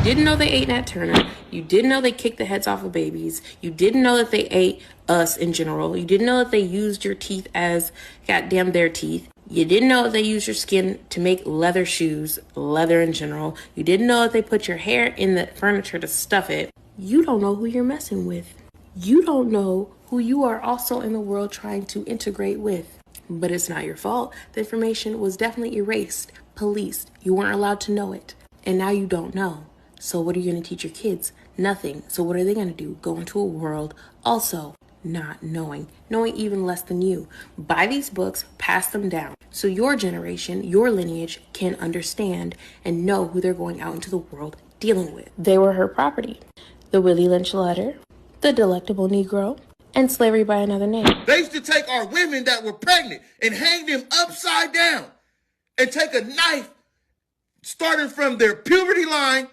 didn't know they ate Nat Turner. You didn't know they kicked the heads off of babies. You didn't know that they ate us in general. You didn't know that they used your teeth as goddamn their teeth. You didn't know that they used your skin to make leather shoes, leather in general. You didn't know that they put your hair in the furniture to stuff it. You don't know who you're messing with. You don't know who you are also in the world trying to integrate with. But it's not your fault. The information was definitely erased, policed. You weren't allowed to know it. And now you don't know. So what are you going to teach your kids? Nothing. So what are they going to do? Go into a world also not knowing even less than you. Buy these books, pass them down, so your generation, your lineage can understand and know who they're going out into the world dealing with. They were her property. The Willie Lynch letter, the delectable Negro, and slavery by another name. They used to take our women that were pregnant and hang them upside down and take a knife starting from their puberty line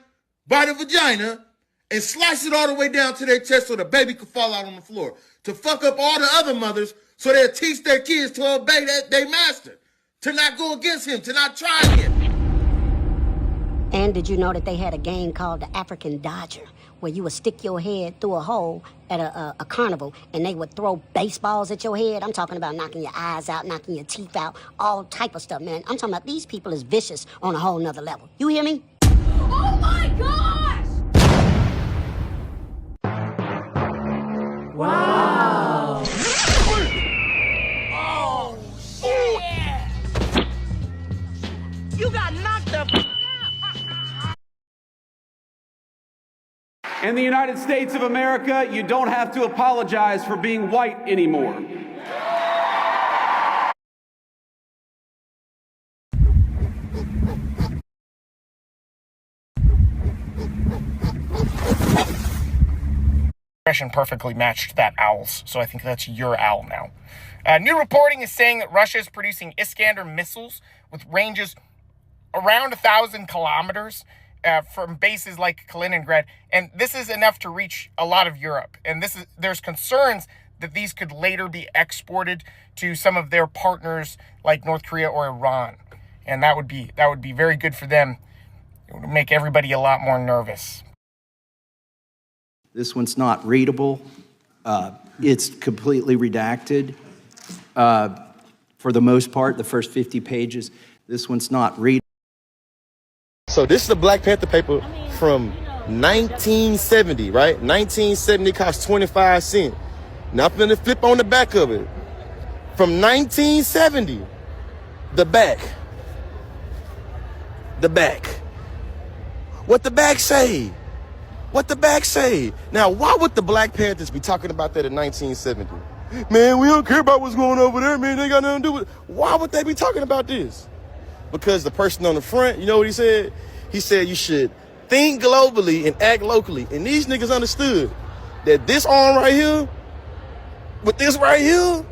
by the vagina and slice it all the way down to their chest so the baby could fall out on the floor. To fuck up all the other mothers so they'll teach their kids to obey their master, to not go against him, to not try him. And did you know that they had a game called the African Dodger, where you would stick your head through a hole at a carnival and they would throw baseballs at your head? I'm talking about knocking your eyes out, knocking your teeth out, all type of stuff, man. I'm talking about these people is vicious on a whole nother level. You hear me? Oh my gosh! Wow. Oh shit! You got knocked the f*** out! In the United States of America, you don't have to apologize for being white anymore. Perfectly matched that owl's, so I think that's your owl now. New reporting is saying that Russia is producing Iskander missiles with ranges around 1,000 kilometers from bases like Kaliningrad, and this is enough to reach a lot of Europe. And there's concerns that these could later be exported to some of their partners like North Korea or Iran, and that would be very good for them. It would make everybody a lot more nervous. This one's not readable. It's completely redacted. For the most part, the first 50 pages. This one's not readable. So this is the Black Panther paper from 1970, right? 1970 cost 25 cents. Now I'm gonna flip on the back of it. From 1970, the back. What the back say? What the back say? Now, why would the Black Panthers be talking about that in 1970? Man, we don't care about what's going over there, man. They got nothing to do with it. Why would they be talking about this? Because the person on the front, you know what he said? He said you should think globally and act locally. And these niggas understood that this arm right here, with this right here,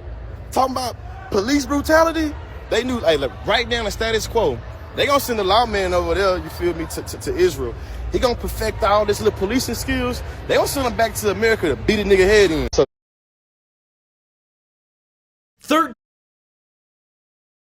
talking about police brutality, they knew, hey, look, write down the status quo. They gonna send a lawman over there, you feel me, to Israel. He gonna perfect all this little policing skills. They gonna send him back to America to beat a nigga head in. So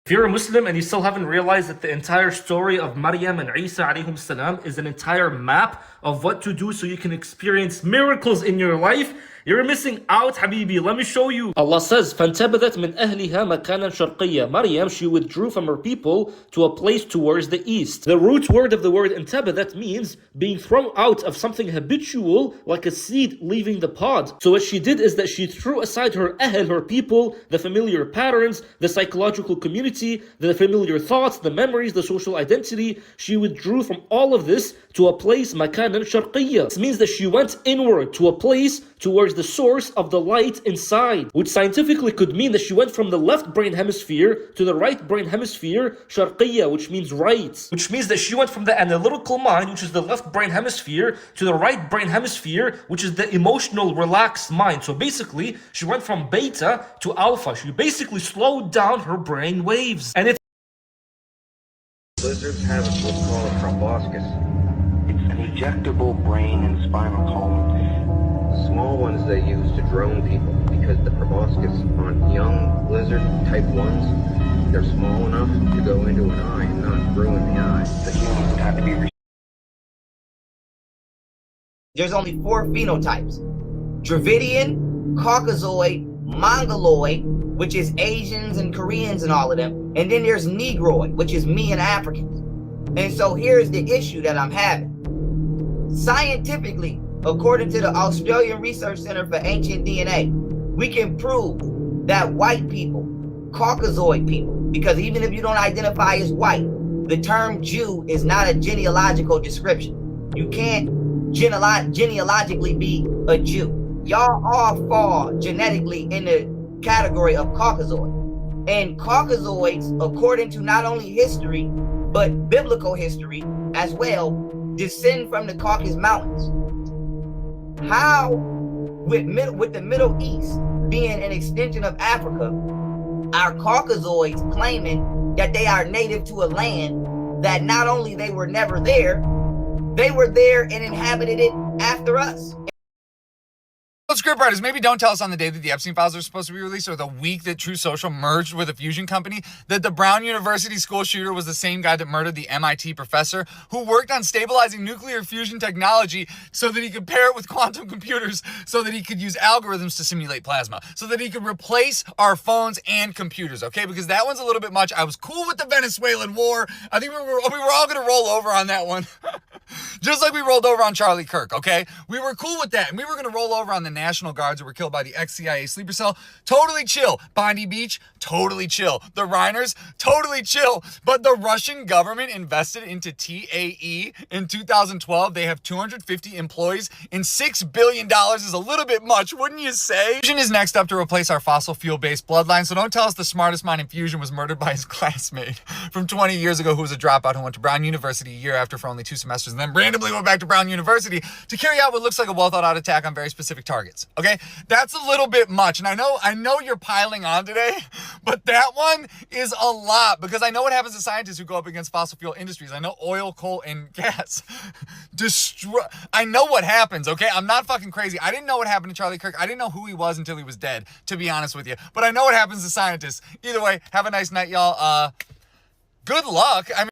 if you're a Muslim and you still haven't realized that the entire story of Maryam and Isa alayhum salam is an entire map of what to do so you can experience miracles in your life, you're missing out, Habibi. Let me show you. Allah says, فَانْتَبَذَتْ مِنْ أَهْلِهَا مَكَانًا شَرْقِيًّا. Maryam, she withdrew from her people to a place towards the east. The root word of the word انتبذت means being thrown out of something habitual, like a seed leaving the pod. So what she did is that she threw aside her ahl, her people, the familiar patterns, the psychological community, the familiar thoughts, the memories, the social identity. She withdrew from all of this to a place مَكَانًا شَرْقِيًّا. This means that she went inward to a place towards the source of the light inside, which scientifically could mean that she went from the left brain hemisphere to the right brain hemisphere, sharqiyya, which means right. Which means that she went from the analytical mind, which is the left brain hemisphere, to the right brain hemisphere, which is the emotional, relaxed mind. So basically, she went from beta to alpha. She basically slowed down her brain waves. And lizards have what's called a proboscis. It's an ejectable brain and spinal column. Small ones they use to drone people because the proboscis on young lizard type 1s, they're small enough to go into an eye and not ruin the eye. The humans would have to be There's only 4 phenotypes: Dravidian, Caucasoid, Mongoloid, which is Asians and Koreans and all of them, and then there's Negroid, which is me and Africans. And so here's the issue that I'm having. Scientifically, according to the Australian Research Center for Ancient DNA, we can prove that white people, Caucasoid people, because even if you don't identify as white, the term Jew is not a genealogical description. You can't genealogically be a Jew. Y'all all fall genetically in the category of Caucasoid. And Caucasoids, according to not only history, but biblical history as well, descend from the Caucasus Mountains. How, with the Middle East being an extension of Africa, are Caucasoids claiming that they are native to a land that not only they were never there, they were there and inhabited it after us. Scriptwriters, maybe don't tell us on the day that the Epstein files are supposed to be released, or the week that True Social merged with a fusion company, that the Brown University school shooter was the same guy that murdered the MIT professor who worked on stabilizing nuclear fusion technology so that he could pair it with quantum computers so that he could use algorithms to simulate plasma, so that he could replace our phones and computers, okay? Because that one's a little bit much. I was cool with the Venezuelan war. I think we were all going to roll over on that one. Just like we rolled over on Charlie Kirk, okay? We were cool with that, and we were going to roll over on the National Guards who were killed by the ex-CIA sleeper cell. Totally chill. Bondi Beach, totally chill. The Reiners, totally chill. But the Russian government invested into TAE in 2012. They have 250 employees, and $6 billion is a little bit much, wouldn't you say? Fusion is next up to replace our fossil fuel-based bloodline, so don't tell us the smartest mind in fusion was murdered by his classmate from 20 years ago who was a dropout who went to Brown University a year after for only 2 semesters, and then randomly went back to Brown University to carry out what looks like a well-thought-out attack on very specific targets, okay? That's a little bit much, and I know you're piling on today, but that one is a lot, because I know what happens to scientists who go up against fossil fuel industries. I know oil, coal, and gas destroy. I know what happens, okay? I'm not fucking crazy. I didn't know what happened to Charlie Kirk. I didn't know who he was until he was dead, to be honest with you, but I know what happens to scientists. Either way, have a nice night, y'all. Good luck. I mean,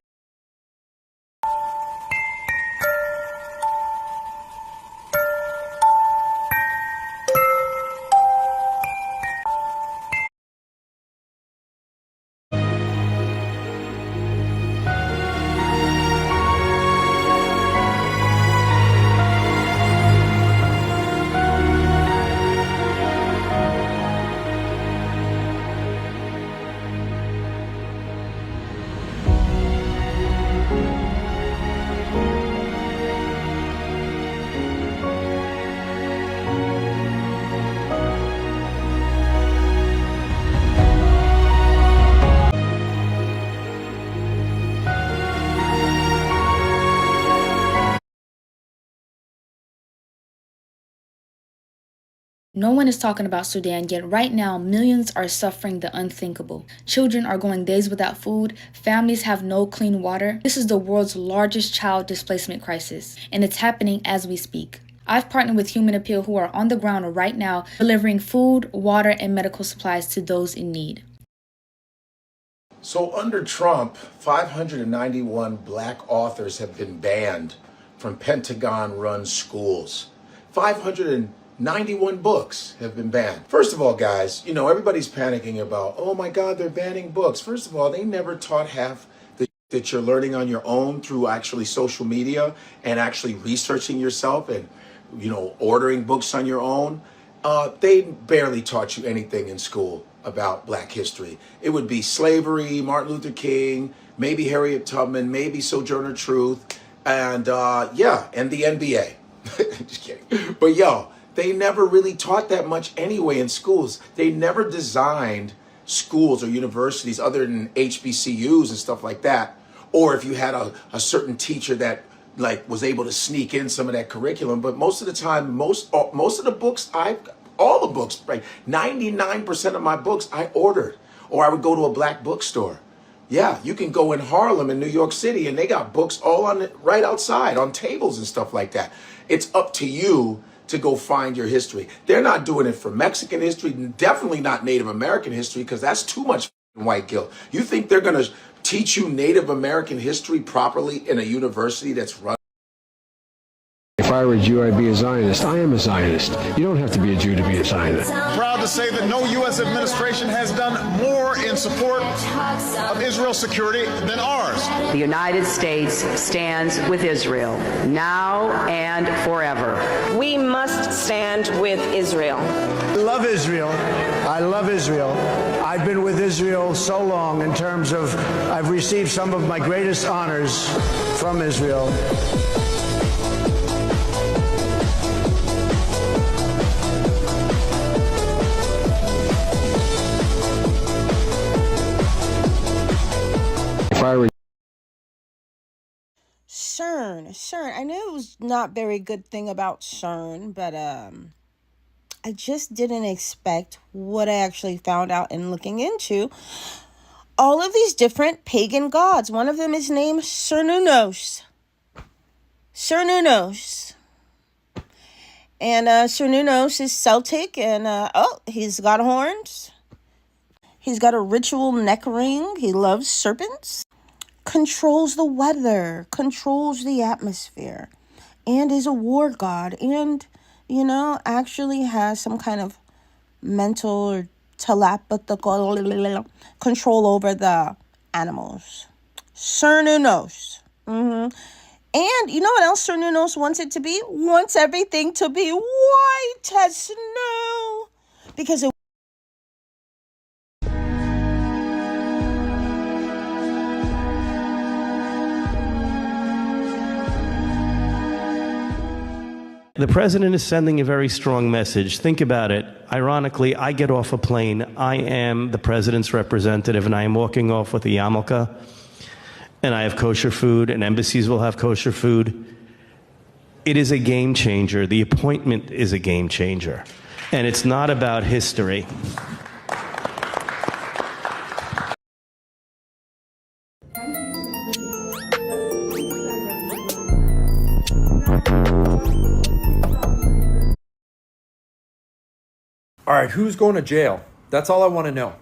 No one is talking about Sudan, yet right now millions are suffering the unthinkable. Children are going days without food, families have no clean water. This is the world's largest child displacement crisis, and it's happening as we speak. I've partnered with Human Appeal, who are on the ground right now delivering food, water, and medical supplies to those in need. So under Trump, 591 black authors have been banned from Pentagon-run schools. 591 books have been banned. First of all, guys, everybody's panicking about, oh my God, they're banning books. First of all, they never taught half the that you're learning on your own through actually social media and actually researching yourself and, ordering books on your own. They barely taught you anything in school about black history. It would be slavery, Martin Luther King, maybe Harriet Tubman, maybe Sojourner Truth, and and the NBA. Just kidding. But they never really taught that much anyway in schools. They never designed schools or universities other than HBCUs and stuff like that. Or if you had a certain teacher that was able to sneak in some of that curriculum. But most of the time, most of the books all the books, right? 99% of my books I ordered, or I would go to a black bookstore. Yeah, you can go in Harlem in New York City and they got books all right outside on tables and stuff like that. It's up to you to go find your history. They're not doing it for Mexican history, definitely not Native American history, because that's too much white guilt. You think they're going to teach you Native American history properly in a university that's run? If I were a Jew, I'd be a Zionist. I am a Zionist. You don't have to be a Jew to be a Zionist. Proud to say that no U.S. administration has done more in support of Israel's security than ours. The United States stands with Israel, now and forever. We must stand with Israel. I love Israel. I love Israel. I've been with Israel so long in terms of I've received some of my greatest honors from Israel. If I were CERN. I knew it was not very good thing about CERN, but I just didn't expect what I actually found out in looking into all of these different pagan gods. One of them is named Cernunnos. And Cernunnos is Celtic, and he's got horns. He's got a ritual neck ring. He loves serpents. Controls the weather, controls the atmosphere, and is a war god, and, actually has some kind of mental or telepathical control over the animals. Cernunnos. And you know what else Cernunnos wants it to be? Wants everything to be white as snow. Because it The president is sending a very strong message. Think about it. Ironically, I get off a plane. I am the president's representative, and I am walking off with a yarmulke, and I have kosher food, and embassies will have kosher food. It is a game changer. The appointment is a game changer, and it's not about history. All right, who's going to jail? That's all I want to know.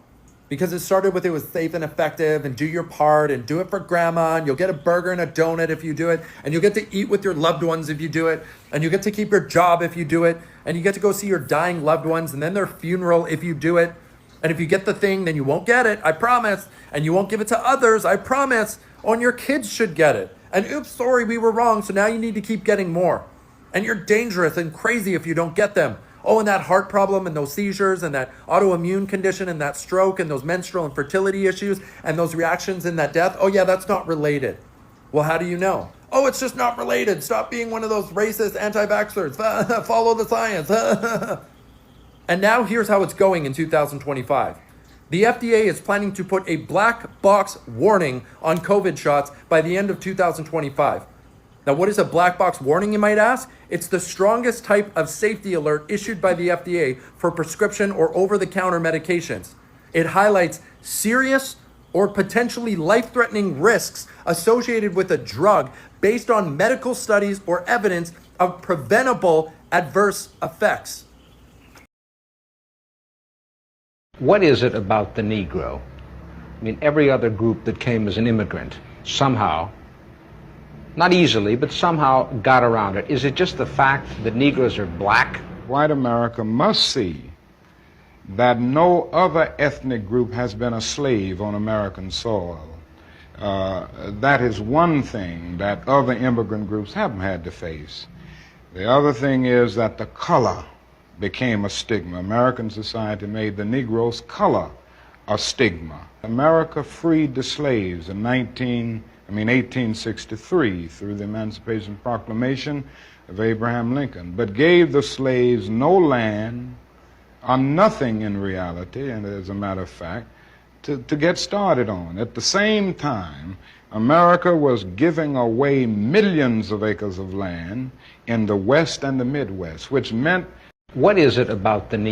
Because it started with it was safe and effective and do your part and do it for grandma and you'll get a burger and a donut if you do it and you'll get to eat with your loved ones if you do it and you get to keep your job if you do it and you get to go see your dying loved ones and then their funeral if you do it. And if you get the thing, then you won't get it, I promise. And you won't give it to others, I promise. Oh, and your kids should get it. And oops, sorry, we were wrong, so now you need to keep getting more. And you're dangerous and crazy if you don't get them. Oh, and that heart problem and those seizures and that autoimmune condition and that stroke and those menstrual and fertility issues and those reactions and that death. Oh, yeah, that's not related. Well, how do you know? Oh, it's just not related. Stop being one of those racist anti-vaxxers. Follow the science. And now here's how it's going in 2025. The FDA is planning to put a black box warning on COVID shots by the end of 2025. Now, what is a black box warning, you might ask? It's the strongest type of safety alert issued by the FDA for prescription or over-the-counter medications. It highlights serious or potentially life-threatening risks associated with a drug based on medical studies or evidence of preventable adverse effects. What is it about the Negro? I mean, every other group that came as an immigrant somehow, not easily, but somehow got around it. Is it just the fact that Negroes are black? White America must see that no other ethnic group has been a slave on American soil. That is one thing that other immigrant groups haven't had to face. The other thing is that the color became a stigma. American society made the Negro's color a stigma. America freed the slaves in 1863 through the Emancipation Proclamation of Abraham Lincoln, but gave the slaves no land or nothing in reality, and as a matter of fact, to get started on. At the same time, America was giving away millions of acres of land in the West and the Midwest, which meant... What is it about the